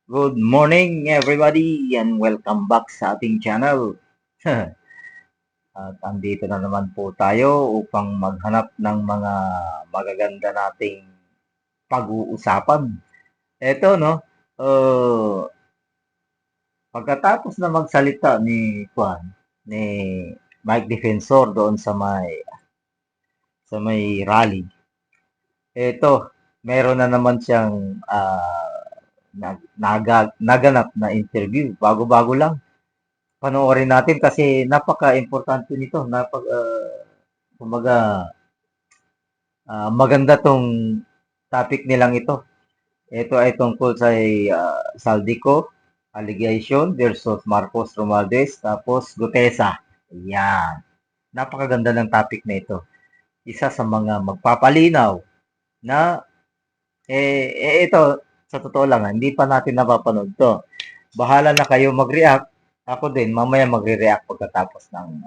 Good morning everybody and welcome back sa ating channel. At andito na naman po tayo upang maghanap ng mga magaganda nating pag-uusapan. Eto no, uh, pagkatapos na magsalita ni Mike Defensor doon sa may rally. Eto, meron na naman siyang naganap na interview, bago-bago lang. Panoorin natin kasi napaka-importante nito. Kumbaga, maganda tong topic nilang ito. Ito ay tungkol sa Saldico allegation versus Marcos Romualdez tapos Gutesa. Yan. Napakaganda ng topic na ito. Isa sa mga magpapalinaw na ito sa totoo lang, hindi pa natin napapanood to. Bahala na kayo mag-react. Ako din, mamaya magre-react pagkatapos ng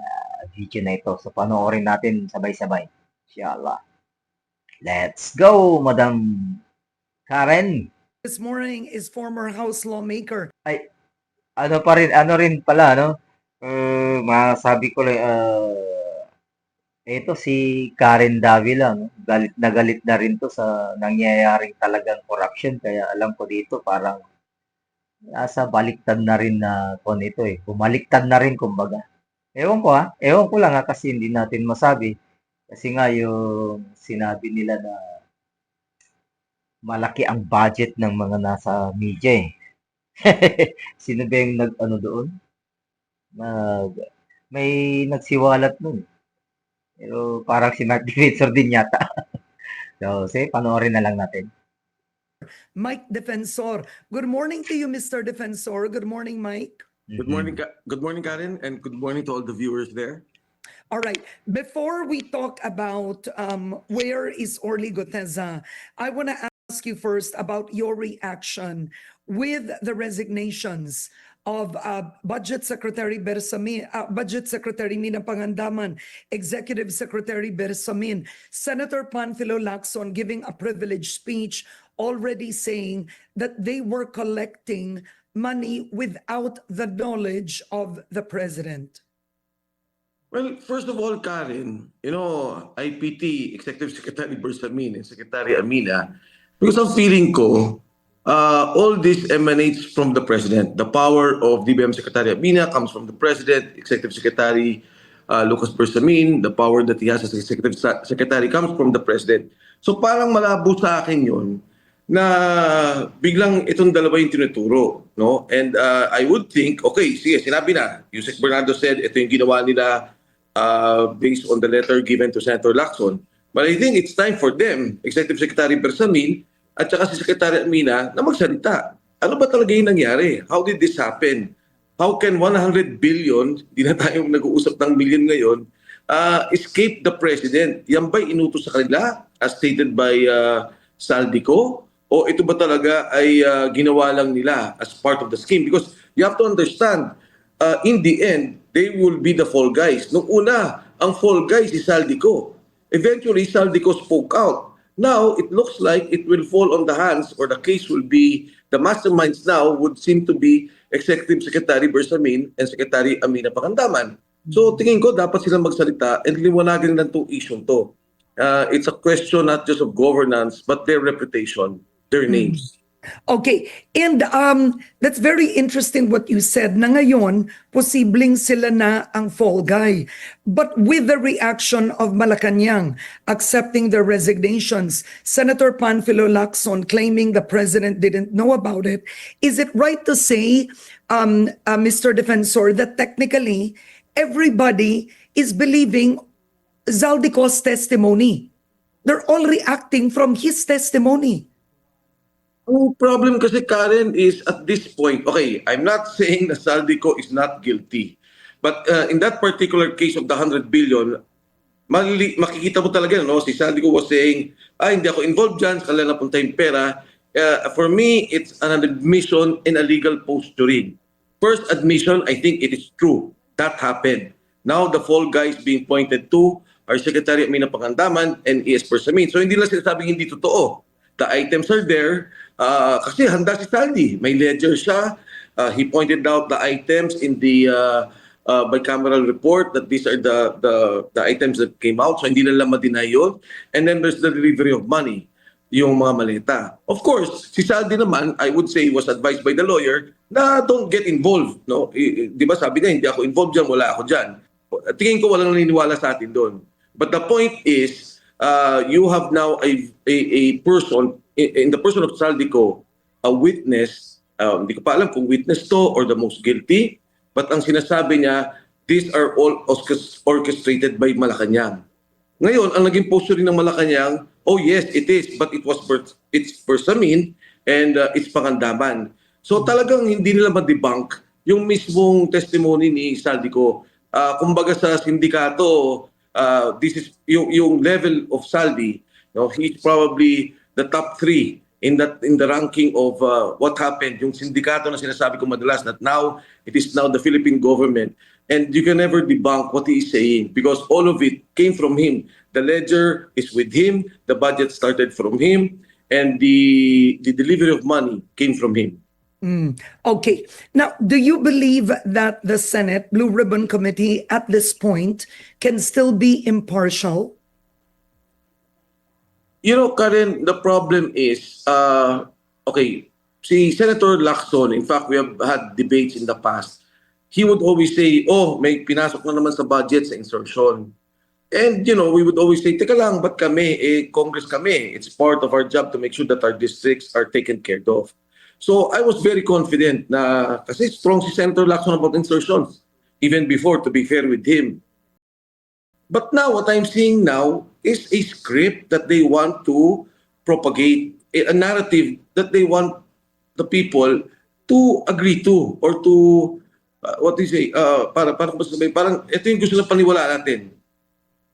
video na ito. So, panoorin natin sabay-sabay. Inshallah. Let's go, Madam Karen. This morning is former House lawmaker. Ay, ano rin pala, no? Masabi ko lang, ito si Karen Davila, no? Galit na rin to sa nangyayaring talagang corruption. Kaya alam ko dito, parang nasa baliktad na rin na kung ito eh. Bumaliktad na rin kumbaga. Ewan ko lang kasi hindi natin masabi. Kasi nga yung sinabi nila na malaki ang budget ng mga nasa media eh. Sino ba yung nag-ano doon? Nag, may nagsiwalat nun. Pero parang si Mark Defensor din yata. So, panoorin na lang natin. Mike Defensor. Good morning to you, Mr. Defensor. Good morning, Mike. Good morning, Karen, and good morning to all the viewers there. All right. Before we talk about where is Orly Guteza, I want to ask you first about your reaction with the resignations of Budget Secretary Bersamin, Budget Secretary Mina Pangandaman, Executive Secretary Bersamin, Senator Panfilo Lacson giving a privileged speech already saying that they were collecting money without the knowledge of the president. Well, first of all, Karen, IPT, Executive Secretary Bersamin and Secretary Amina, because ang feeling ko, all this emanates from the President. The power of DBM Secretary Amina comes from the President, Executive Secretary Lucas Bersamin, the power that he has as Executive Secretary comes from the President. So parang malabo sa akin yun na biglang itong dalawa yung tinuturo, no? And I would think, okay, sige, sinabi na, Yusek Bernardo said, ito yung ginawa nila based on the letter given to Senator Lacson. But I think it's time for them, Executive Secretary Bersamin at saka si Secretary Amina, na magsalita. Ano ba talaga yung nangyari? How did this happen? How can 100 billion, di na tayo nag-uusap ng million ngayon, escape the President? Yan ba'y inutos sa kanila as stated by Saldico? O ito ba talaga ay ginawa lang nila as part of the scheme? Because you have to understand, in the end, they will be the fall guys. Nung una, ang fall guys si Saldico. Eventually, Saldico spoke out. Now, it looks like it will fall on the hands or the case will be, the masterminds now would seem to be Executive Secretary Bersamin and Secretary Amina Pangandaman. So tingin ko dapat silang magsalita and liwanagan ng itong issue to. It's a question not just of governance but their reputation, their names. Okay, and that's very interesting what you said na ngayon, posibleng sila na ang fall guy. But with the reaction of Malacanang accepting their resignations, Senator Panfilo Lacson claiming the president didn't know about it, is it right to say, Mr. Defensor, that technically everybody is believing Zaldico's testimony? They're all reacting from his testimony. Ang problem kasi, Karen, is at this point, okay, I'm not saying that Saldico is not guilty. But in that particular case of the 100 billion, makikita mo talaga, no? Si Saldico was saying, hindi ako involved dyan, kanila napunta yung pera. For me, it's an admission in a legal posturing. First admission, I think it is true. That happened. Now, the fall guys being pointed to are Secretary Amina Pangandaman and ES Bersamin. So, hindi lang sinasabing hindi totoo. The items are there. Kasi handa si Saldi. May ledger siya. He pointed out the items in the bicameral report that these are the items that came out. So hindi na lang ma-deny yun. And then there's the delivery of money, yung mga maleta. Of course, si Saldi naman, I would say, was advised by the lawyer na don't get involved. No? Di ba sabi niya, hindi ako involved dyan, wala ako dyan. Tingin ko walang naniniwala sa atin doon. But the point is, you have now a person, in the person of Saldico, a witness, hindi ko pa alam kung witness to or the most guilty, but ang sinasabi niya, these are all orchestrated by Malacanang. Ngayon, ang naging posture rin ng Malacanang, oh yes, it is, but it's Bersamin and it's Pangandaman. So talagang hindi nila ma-debunk yung mismong testimony ni Saldico. Kumbaga sa sindikato, this is yung level of Saldi, he's probably the top 3 in the ranking of what happened. Yung sindikato na sinasabi ko madalas that now it is now the Philippine government, and you can never debunk what he is saying because all of it came from him. The ledger is with him, the budget started from him, and the delivery of money came from him. Okay. Now, do you believe that the Senate Blue Ribbon Committee at this point can still be impartial? You know, Karen, the problem is, okay, si Senator Lacson, in fact, we have had debates in the past. He would always say, oh, may pinasok na naman sa budget sa insertion. And, we would always say, teka lang, ba't kami? Congress kami. It's part of our job to make sure that our districts are taken care of. So I was very confident na, kasi strong si Senator Lacson about insertions, even before, to be fair with him. But now, what I'm seeing now is a script that they want to propagate, a narrative that they want the people to agree to, or to, what do you say, parang ito yung gusto na paniwala natin.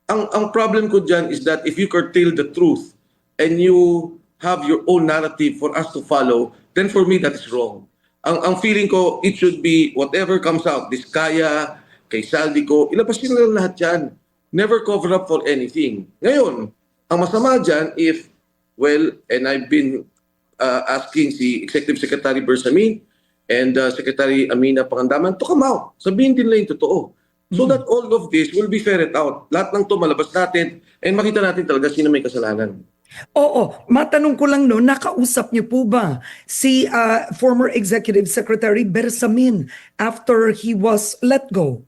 Ang problem ko dyan is that if you curtail the truth and you have your own narrative for us to follow, then for me, that is wrong. Ang feeling ko, it should be whatever comes out, Diskaya, kay Saldico, ilabas nyo lang lahat yan. Never cover up for anything. Ngayon, ang masama dyan, if, well, and I've been asking si Executive Secretary Bersamin and Secretary Amina Pangandaman to come out. Sabihin din lang yung totoo. So that all of this will be ferret out. Lahat ng to malabas natin and makita natin talaga sino may kasalanan. Oo, matanong ko lang no, nakausap niyo po ba si former Executive Secretary Bersamin after he was let go?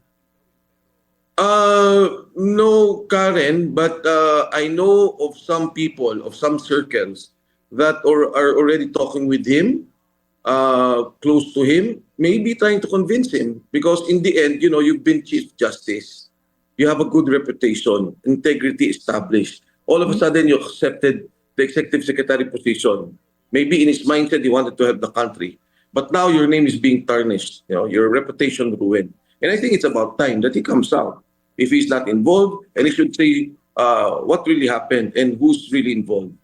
No, Karen, but I know of some people, of some circles that are already talking with him, close to him, maybe trying to convince him because in the end, you've been Chief Justice. You have a good reputation, integrity established. All of a sudden, you accepted the Executive Secretary position. Maybe in his mindset, he wanted to help the country. But now your name is being tarnished, your reputation ruined. And I think it's about time that he comes out. If he's not involved, and he should say what really happened and who's really involved.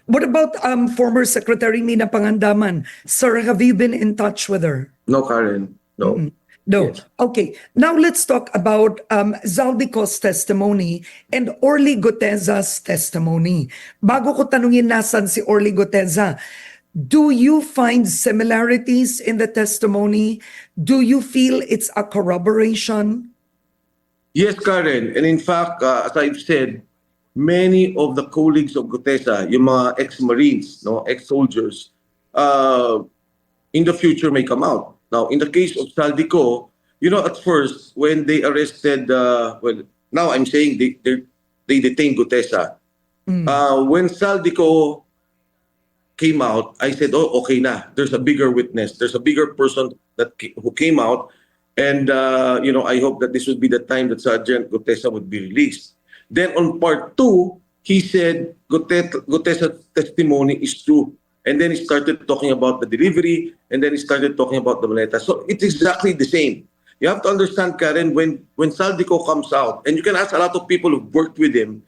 What about former Secretary Mina Pangandaman? Sir, have you been in touch with her? No, Karen. No. No. Yes. Okay. Now let's talk about Zaldico's testimony and Orly Goteza's testimony. Bago ko tanungin nasan si Orly Goteza, do you find similarities in the testimony? Do you feel it's a corroboration? Yes, Karen. And in fact, as I've said, many of the colleagues of Goteza, yung mga ex-Marines, ex-soldiers, in the future may come out. Now, in the case of Saldico, at first, when they arrested, now I'm saying they detained Goteza. When Saldico came out, I said, oh, okay na. There's a bigger witness. There's a bigger person who came out. And, I hope that this would be the time that Sergeant Goteza would be released. Then on part 2, he said Goteza's testimony is true. And then he started talking about the delivery, and then he started talking about the maleta. So it's exactly the same. You have to understand, Karen, when Saldico comes out, and you can ask a lot of people who've worked with him,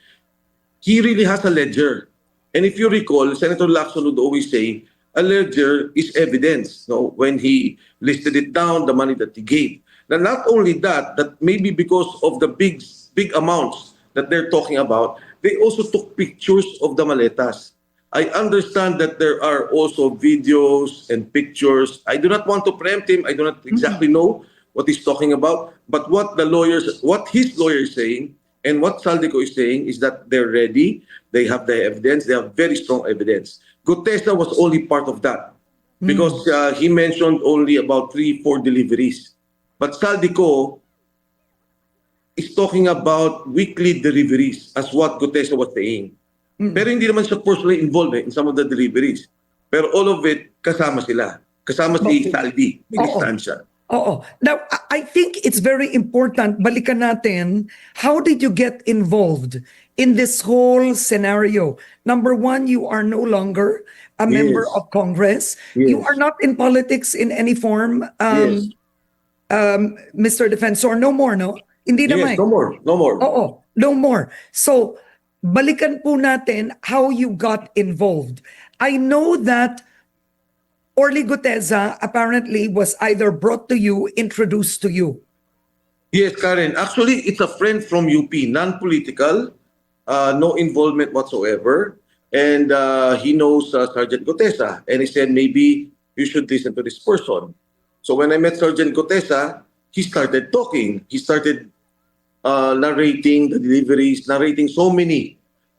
he really has a ledger. And if you recall, Senator Lacson would always say, a ledger is evidence. When he listed it down, the money that he gave. Now, not only that maybe because of the big amounts that they're talking about, they also took pictures of the maletas. I understand that there are also videos and pictures. I do not want to preempt him. I do not exactly know what he's talking about. But what his lawyer is saying, and what Saldico is saying is that they're ready. They have the evidence. They have very strong evidence. Gutesa was only part of that because he mentioned only about 3-4 deliveries. But Saldico is talking about weekly deliveries as what Gutesa was saying. Pero hindi naman siya personally involved in some of the deliveries. Pero all of it, kasama sila. Kasama si Okay. Saldi. May Oo. listahan siya. Oo. Now, I think it's very important, balikan natin, how did you get involved in this whole scenario? Number one, you are no longer a member Yes. of Congress. You Yes. are not in politics in any form, Yes. Mr. Defensor. No more, no? Hindi na, Yes, Mike. no more. No more. Oo, no more. So, balikan po natin how you got involved. I know that Orly Guteza apparently was either brought to you, introduced to you. Yes, Karen. Actually, it's a friend from UP, non-political, no involvement whatsoever. And he knows Sergeant Gutesa. And he said, maybe you should listen to this person. So when I met Sergeant Gutesa, he started talking. He started narrating the deliveries, narrating so many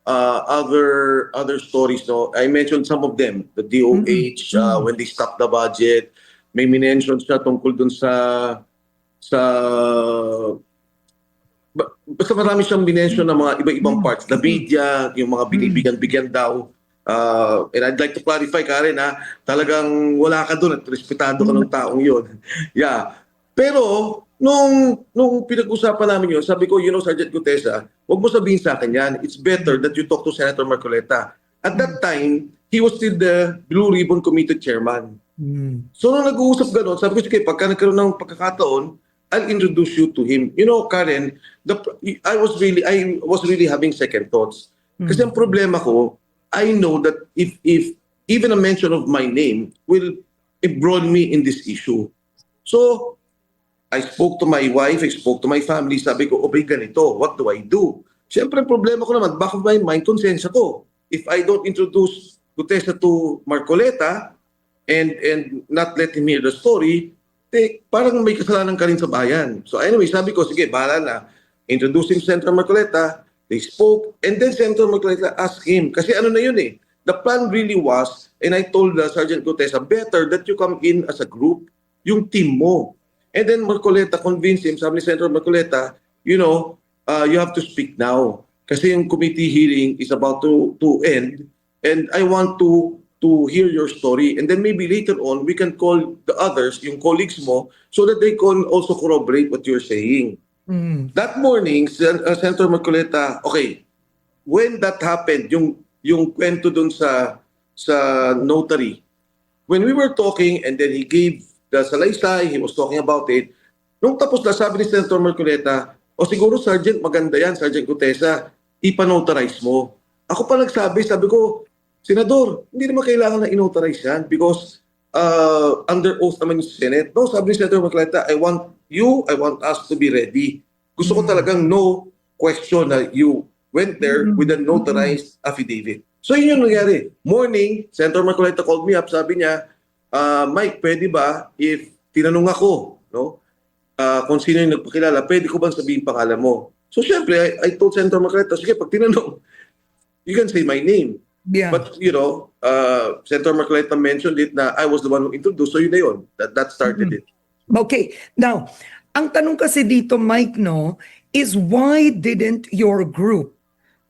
other stories. No, I mentioned some of them. The DOH when they stopped the budget. May minention siya tungkol dun sa basta marami siyang minention ng mga iba-ibang parts. The media, yung mga binibigyan-bigyan daw. And I'd like to clarify, Karen, talagang wala ka doon at respetado ka ng taong yun. Yeah. Pero, nung pinag-usapan namin yun, sabi ko, Sergeant Gutesa, huwag mo sabihin sa akin yan. It's better that you talk to Senator Marcoleta. At that time, he was still the Blue Ribbon Committee chairman. So, nung nag-uusap gano'n, sabi ko, sige, pagka nagkaroon ng pagkakataon, I'll introduce you to him. Karen, I was really having second thoughts. Kasi ang problema ko, I know that if even a mention of my name will embroil me in this issue. So, I spoke to my wife, I spoke to my family, sabi ko, okay, ganito, what do I do? Siyempre, problema ko naman, back of my mind, konsensya ko. If I don't introduce Gutesa to Marcoleta and not let him hear the story, parang may kasalanan ka rin sa bayan. So anyway, sabi ko, sige, bahala na. Introducing Senator Marcoleta, they spoke, and then Senator Marcoleta asked him, kasi ano na yun eh, the plan really was, and I told Sergeant Gutesa, better that you come in as a group, yung team mo. And then Marcoleta convinced him, sabi ni Senator Marcoleta, you have to speak now. Kasi yung committee hearing is about to end, and I want to hear your story. And then maybe later on, we can call the others, yung colleagues mo, so that they can also corroborate what you're saying. That morning, Senator Marcoleta, okay, when that happened, yung kwento dun sa notary, when we were talking and then he gave the salaysay, he was talking about it, nung tapos na sabi ni Senator Marcoleta, siguro Sergeant, maganda yan, Sergeant Gutesa, ipanotarize mo. Ako pa nagsabi, sabi ko, Senador, hindi naman kailangan na inotarize yan because under oath naman yung Senate. No, sabi ni Senator Marcoleta, I want us to be ready. Gusto ko talagang no question na you went there with a notarized affidavit. So yun yung nangyari. Morning, Senator Marcoleta called me up, sabi niya, Mike, pwede ba if tinanong ako, no, kung sino yung nagpakilala, pwede ko bang sabihin pangalan mo? So syempre, I told Senator Marcoleta, sige, pag tinanong, you can say my name. Yeah. But, Senator Marcoleta mentioned it na I was the one who introduced. So yun na yun. That started it. Okay. Now, ang tanong kasi dito, Mike, no, is why didn't your group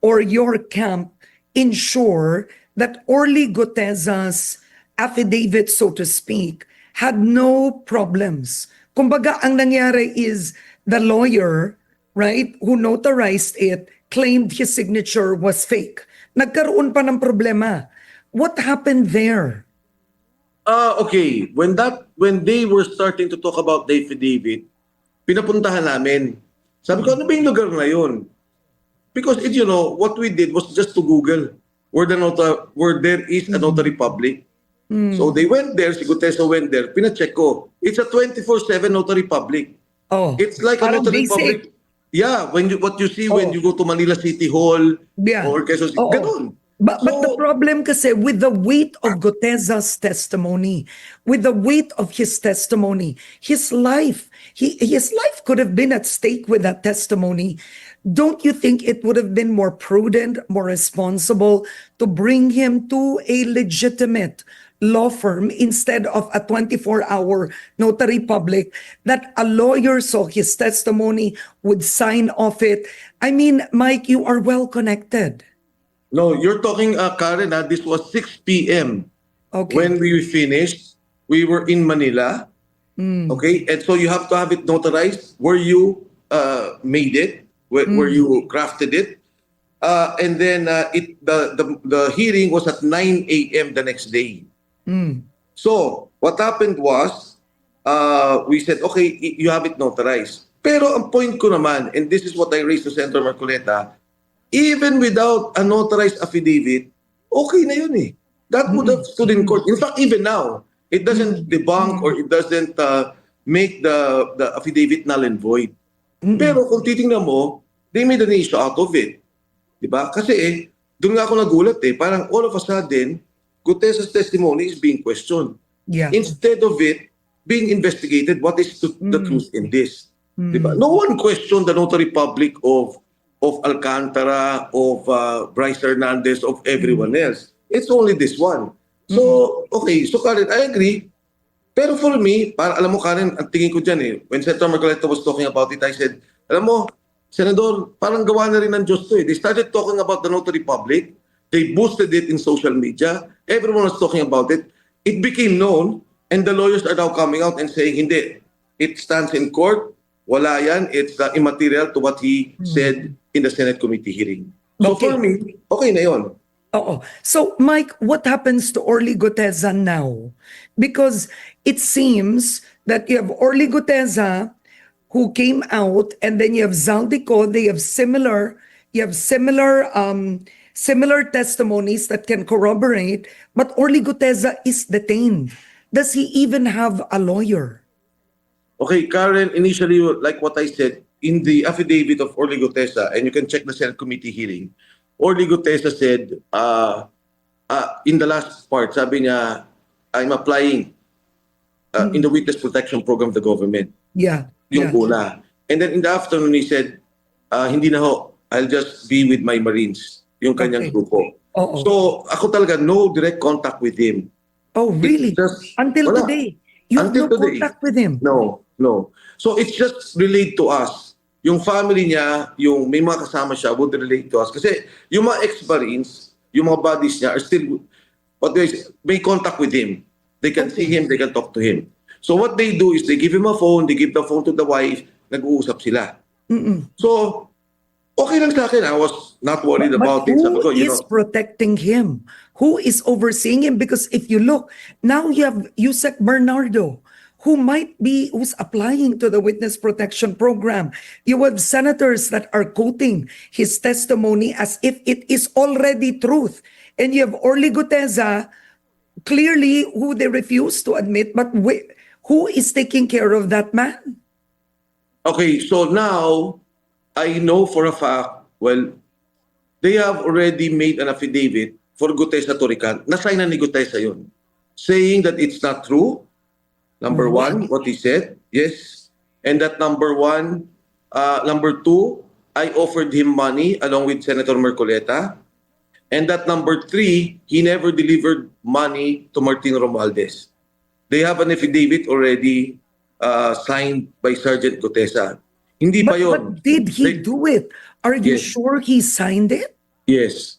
or your camp ensure that Orly Guteza's affidavit, so to speak, had no problems? Kumbaga, ang nangyari is the lawyer, right, who notarized it, claimed his signature was fake. Nagkaroon pa ng problema. What happened there? Okay. When they were starting to talk about the affidavit, pinapuntahan namin. Sabi ko, ano ba yung lugar na yun? Because what we did was just to Google where there is a notary public. So they went there, si Gutesa went there, pinacheck ko. It's a 24/7 notary public. Oh, It's like a parang notary basic. public. Yeah, what you see when you go to Manila City Hall Yeah. or Quezon City, Oo. ganun. But the So, problem kasi with the weight of Goteza's testimony, with the weight of his testimony, his life could have been at stake with that testimony. Don't you think it would have been more prudent, more responsible to bring him to a legitimate law firm instead of a 24-hour notary public that a lawyer saw his testimony, would sign off it? I mean, Mike, you are well connected. no, you're talking, Karen, this was 6 p.m. Okay. when we finished. We were in Manila. Okay, and so you have to have it notarized where you made it, where you crafted it, and then the hearing was at 9 a.m. the next day. So what happened was, we said, okay, you have it notarized. Pero ang point ko naman, and this is what I raised to Senator Marcoleta, even without a notarized affidavit, okay na yun eh. That would have stood in court. In fact, even now, it doesn't debunk or it doesn't make the affidavit null and void. Pero kung titingnan mo, they made an issue out of it. Diba? Kasi doon nga ako nagulat eh. Parang all of a sudden, Guteza's testimony is being questioned. Yeah. Instead of it being investigated, what is the truth in this? Diba? No one questioned the notary public of Alcantara, of Bryce Hernandez, of everyone else. It's only this one. So, okay. So, Karen, I agree. Pero for me, para alam mo, Karen, ang tingin ko dyan eh, when Senator Marcoleta was talking about it, I said, alam mo, Senador, parang gawa na rin ng Diyos to eh. They started talking about the notary public. They boosted it in social media. Everyone was talking about it. It became known, and the lawyers are now coming out and saying, hindi, it stands in court. Wala yan. It's immaterial to what he said in the Senate committee hearing. So Okay. for me, okay na yon. Oo. So, Mike, what happens to Orly Guteza now? Because it seems that you have Orly Guteza who came out, and then you have Zaldico. They have similar testimonies that can corroborate, but Orly Guteza is detained. Does he even have a lawyer? Okay, Karen, initially, like what I said, in the affidavit of Orly Guteza, and you can check the Senate committee hearing, Orly Guteza said, in the last part, sabi niya, I'm applying in the witness protection program of the government. Yeah. Yung yeah. una. And then in the afternoon, he said, hindi na ho, I'll just be with my Marines, yung kanyang Okay. grupo. Oo. So, ako talaga, no direct contact with him. Oh, really? It's just- Until wala. today, you have Until no today. contact with him. No. So, it's just relayed to us. Yung family niya, yung may mga kasama siya, would relate to us. Kasi yung mga ex-Marines, yung mga buddies niya are still, may contact with him. They can see him, they can talk to him. So what they do is they give him a phone, they give the phone to the wife, nag-uusap sila. So, okay lang sa akin. I was not worried about it. Sabi ko, Who is protecting him? Who is overseeing him? Because if you look, now you have Yusek Bernardo, who's applying to the witness protection program. You have senators that are quoting his testimony as if it is already truth. And you have Orly Guteza, clearly who they refuse to admit, but who is taking care of that man? Okay, so now, I know for a fact, well, they have already made an affidavit for Gutesa to recant. Na-sign na ni Gutesa yun. Saying that it's not true. Number one, what he said, yes. And that number two, I offered him money along with Senator Marcoleta. And that number three, he never delivered money to Martin Romualdez. They have an affidavit already signed by Sergeant Gutesa. Hindi pa yun. But did he do it? Are you Yes. sure he signed it? Yes.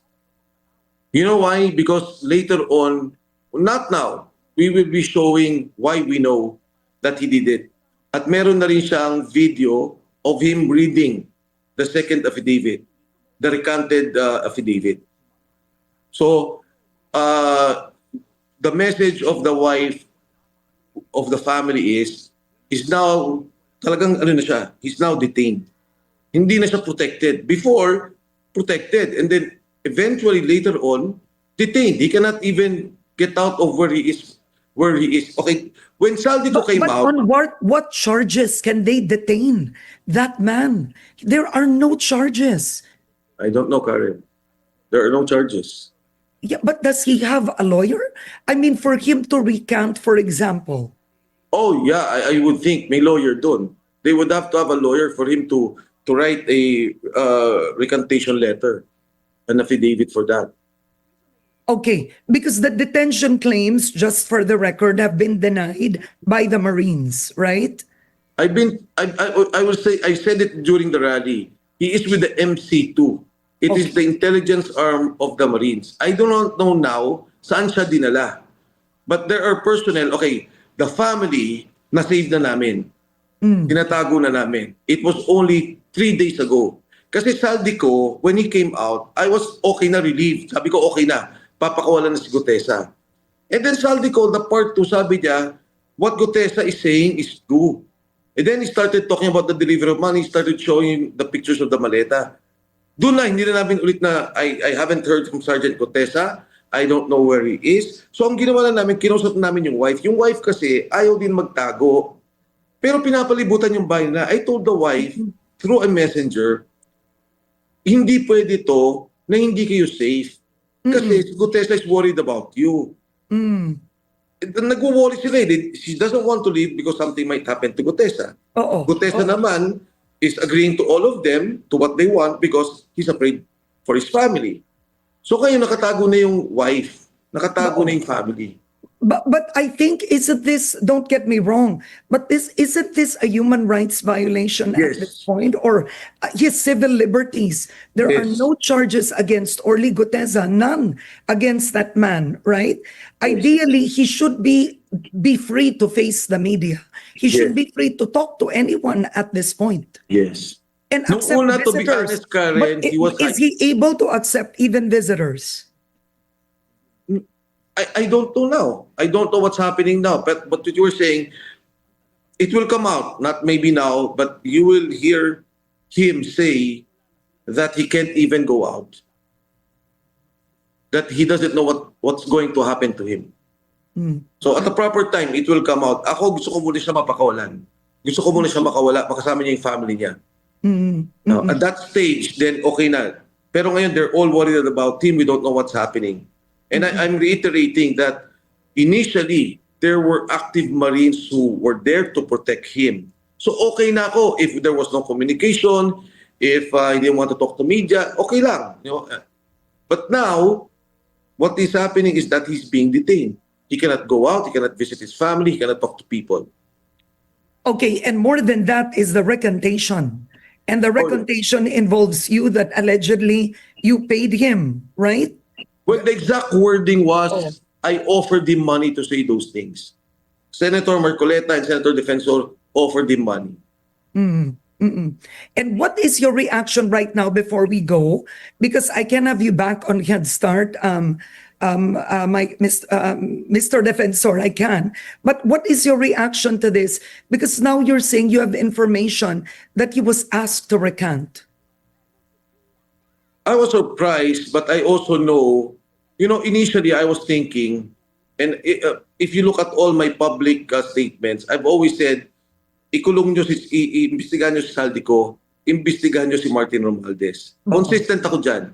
You know why? Because later on, not now, we will be showing why we know that he did it. At meron na rin siyang video of him reading the second affidavit, the recanted affidavit. So, the message of the wife of the family is now, talagang ano na siya, he's now detained. Hindi na siya protected. Before, protected. And then, eventually, later on, detained. He cannot even get out of where he is. Okay, when Saldico came But out, on what charges can they detain that man? There are no charges. I don't know, Karen. There are no charges. Yeah, but does he have a lawyer? I mean, for him to recant, for example. Oh yeah, I would think may lawyer doon. They would have to have a lawyer for him to write a recantation letter, an affidavit for that. Okay, because the detention claims, just for the record, have been denied by the Marines, right? I will say, I said it during the rally. He is with the MC2. It is the intelligence arm of the Marines. I do not know now saan siya dinala. But there are personnel, okay, the family na-save na namin. Tinatago na namin. It was only 3 days ago. Kasi Saldico, when he came out, I was okay na, relieved. Sabi ko, okay na. Papakawalan na si Gutesa. And then Saldico, the part 2, sabi niya, what Gutesa is saying is true. And then he started talking about the delivery of money. He started showing the pictures of the maleta. Doon na, hindi na namin ulit na, I haven't heard from Sergeant Gutesa. I don't know where he is. So ang ginawa na namin, kinausap namin yung wife. Yung wife kasi, ayaw din magtago. Pero pinapalibutan yung bahay na. I told the wife, through a messenger, hindi pwede to na hindi kayo safe. Kasi si Gutesa is worried about you. Nagwo-worry sila eh. She doesn't want to leave because something might happen to Gutesa. Oo. Gutesa Oo. naman is agreeing to all of them, to what they want, because he's afraid for his family. So kayo nakatago na yung wife, nakatago na yung family. But I think, isn't this, don't get me wrong, but isn't this a human rights violation at Yes. this point, or his civil liberties? There are Yes. no charges against Orly Guteza, none against that man, right? Ideally, he should be free to face the media. He should Yes. be free to talk to anyone at this point. Yes. And Nung accept una, to be visitors. honest, Karen, But he was is he able to accept even visitors? I don't know now. I don't know what's happening now. But what you were saying, it will come out, not maybe now, but you will hear him say that he can't even go out. That he doesn't know what's going to happen to him. So at the proper time, it will come out. Ako gusto ko muna siya mapakawalan. Gusto ko muna siya makawala, makasama niya yung family niya. Now, at that stage, then okay na. Pero ngayon, they're all worried about him. We don't know what's happening. And I'm reiterating that initially, there were active Marines who were there to protect him. So okay na ako if there was no communication, if he didn't want to talk to media, okay lang. You know? But now, what is happening is that he's being detained. He cannot go out, he cannot visit his family, he cannot talk to people. Okay, and more than that is the recantation. And the recantation involves you that allegedly you paid him, right? Well, the exact wording was, I offered him money to say those things. Senator Marcoleta and Senator Defensor offered him money. And what is your reaction right now before we go? Because I can have you back on Head Start, Mr. Defensor, I can. But what is your reaction to this? Because now you're saying you have information that he was asked to recant. I was surprised, but I also know, initially I was thinking, and if you look at all my public statements, I've always said, ikulong nyo imbestigahan nyo si Saldico, imbestigahan nyo si Martin Romualdez. Consistent ako dyan.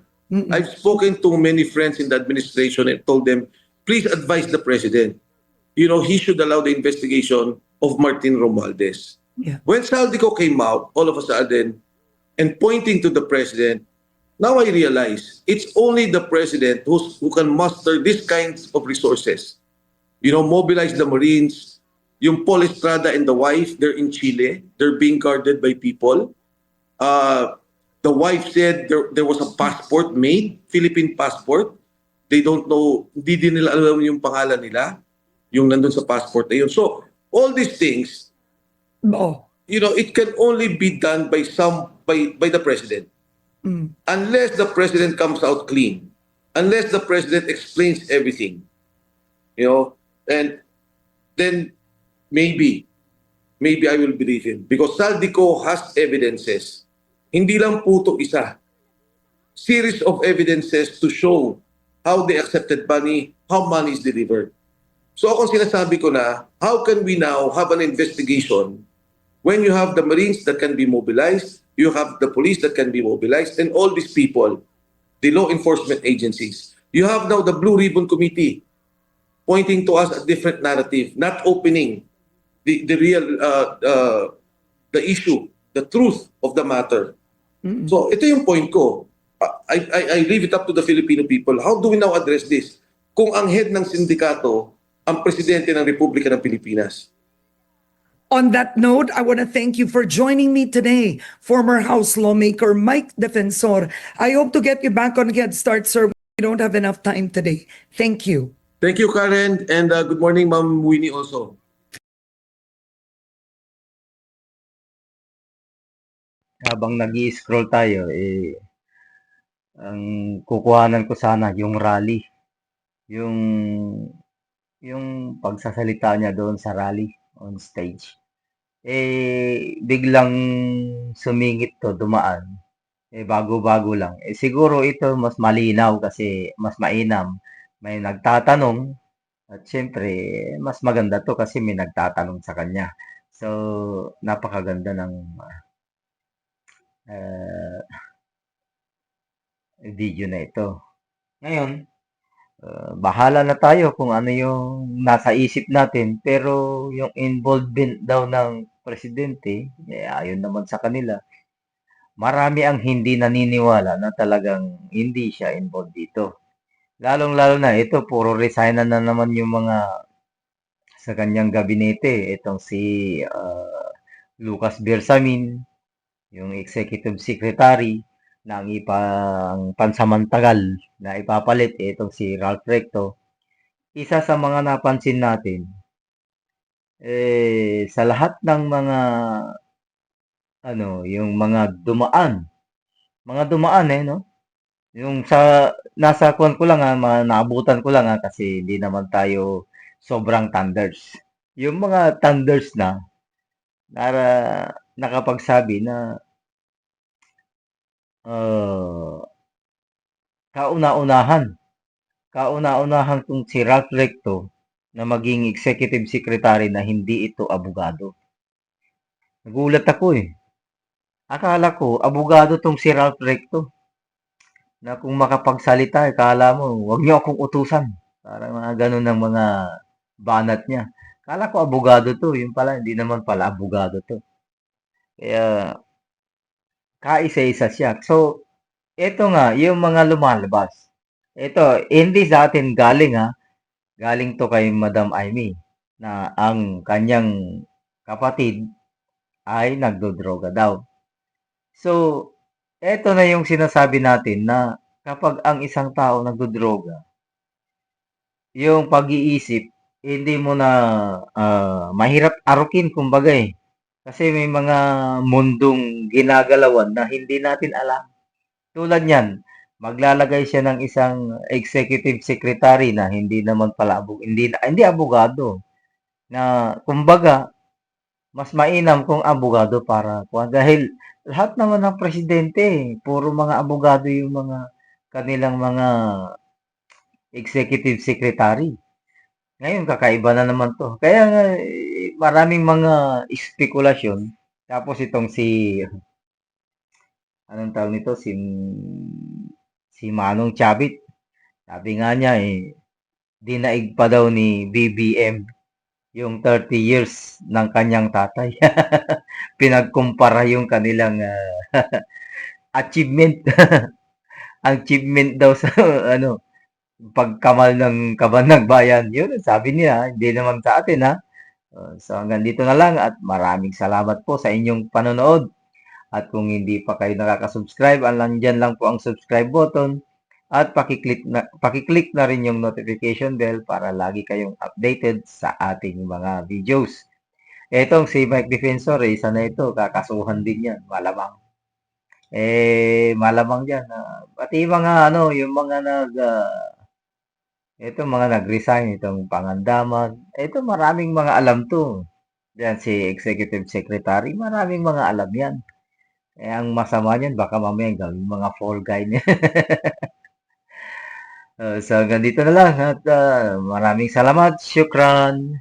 I've spoken to many friends in the administration and told them, please advise the president. He should allow the investigation of Martin Romualdez. Yeah. When Saldico came out, all of a sudden, and pointing to the president, now I realize it's only the president who can muster these kinds of resources. Mobilize the Marines. Yung Paul Estrada and the wife, they're in Chile. They're being guarded by people. The wife said there was a passport made, Philippine passport. They don't know, hindi din nila alam yung pangalan nila, yung nandun sa passport na yun. So, all these things, it can only be done by the president. Unless the president comes out clean, unless the president explains everything, and then maybe I will believe him. Because Saldico has evidences. Hindi lang puto isa. Series of evidences to show how they accepted money, how money is delivered. So akong sinasabi ko na, how can we now have an investigation when you have the Marines that can be mobilized, you have the police that can be mobilized, and all these people, the law enforcement agencies, You have now the Blue Ribbon Committee pointing to us a different narrative, not opening the real the issue, the truth of the matter. So ito yung point ko. I leave it up to the Filipino people. How do we now address this? Kung ang head ng sindikato ang presidente ng Republika ng Pilipinas. On that note, I want to thank you for joining me today, former House lawmaker Mike Defensor. I hope to get you back on Get Start, sir. We don't have enough time today. Thank you. Thank you, Karen, and good morning, Ma'am Winnie also. Habang nag-i-scroll tayo, ang kukuhanan ko sana yung rally. Yung pagsasalita niya doon sa rally on stage. Biglang sumingit to, dumaan. Bago-bago lang. Siguro ito mas malinaw kasi mas mainam. May nagtatanong at syempre, mas maganda to kasi may nagtatanong sa kanya. So, napakaganda ng video na ito. Ngayon, bahala na tayo kung ano yung nasa isip natin. Pero yung involvement daw ng presidente, ayon naman sa kanila. Marami ang hindi naniniwala na talagang hindi siya involved dito. Lalong-lalo na ito, puro resign na naman yung mga sa kanyang gabinete. Itong si Lucas Bersamin, yung executive secretary na ang pansamantagal na ipapalit, itong si Ralph Recto. Isa sa mga napansin natin, sa lahat ng mga yung mga dumaan no? Yung nasa kuwan ko lang naabutan ko lang kasi hindi naman tayo sobrang thunders. Yung mga thunders na nakapagsabi na kauna-unahan kung si Ralph Recto na maging executive secretary na hindi ito abogado. Nagulat ako Akala ko abogado tong si Ralph Recto. Na kung makapagsalita, akala mo, wag niyo akong utusan. Parang mga ganun ng mga banat niya. Akala ko abogado to, yun pala, hindi naman pala abogado to. Kaya, kaisa-isa siya. So, ito nga, yung mga lumalabas. Ito, hindi sa atin galing galing to kay Madam Amy, na ang kanyang kapatid ay nagdodroga daw. So, eto na yung sinasabi natin na kapag ang isang tao nagdodroga, yung pag-iisip, hindi mo na mahirap arukin kumbaga Kasi may mga mundong ginagalawan na hindi natin alam. Tulad niyan, maglalagay siya ng isang executive secretary na hindi naman pala hindi abogado. Na kumbaga, mas mainam kung abogado para dahil lahat naman ng presidente, puro mga abogado yung mga kanilang mga executive secretary. Ngayon, kakaiba na naman to. Kaya nga, maraming mga espekulasyon. Tapos itong anong tawag nito? Si Manong Chavit. Sabi nga niya dinaig pa daw ni BBM yung 30 years ng kanyang tatay. Pinagkumpara yung kanilang achievement. Achievement daw sa pagkamal ng kaban ng bayan. Yun, sabi niya, hindi naman sa atin So hanggang dito na lang at maraming salamat po sa inyong panonood. At kung hindi pa kayo nakaka-subscribe, nandyan lang po ang subscribe button at pakiclick na rin yung notification bell para lagi kayong updated sa ating mga videos. Etong si Mike Defensor, isa na ito, kakasuhan din yan, malamang. Malamang yan. Pati mga yung mga mga nag-resign, itong Pangandaman. Ito, maraming mga alam to. Diyan si Executive Secretary, maraming mga alam yan. Ang masama niyan, baka mamaya gawing mga fall guy niya. So, hanggang dito na lang at maraming salamat. Syukran.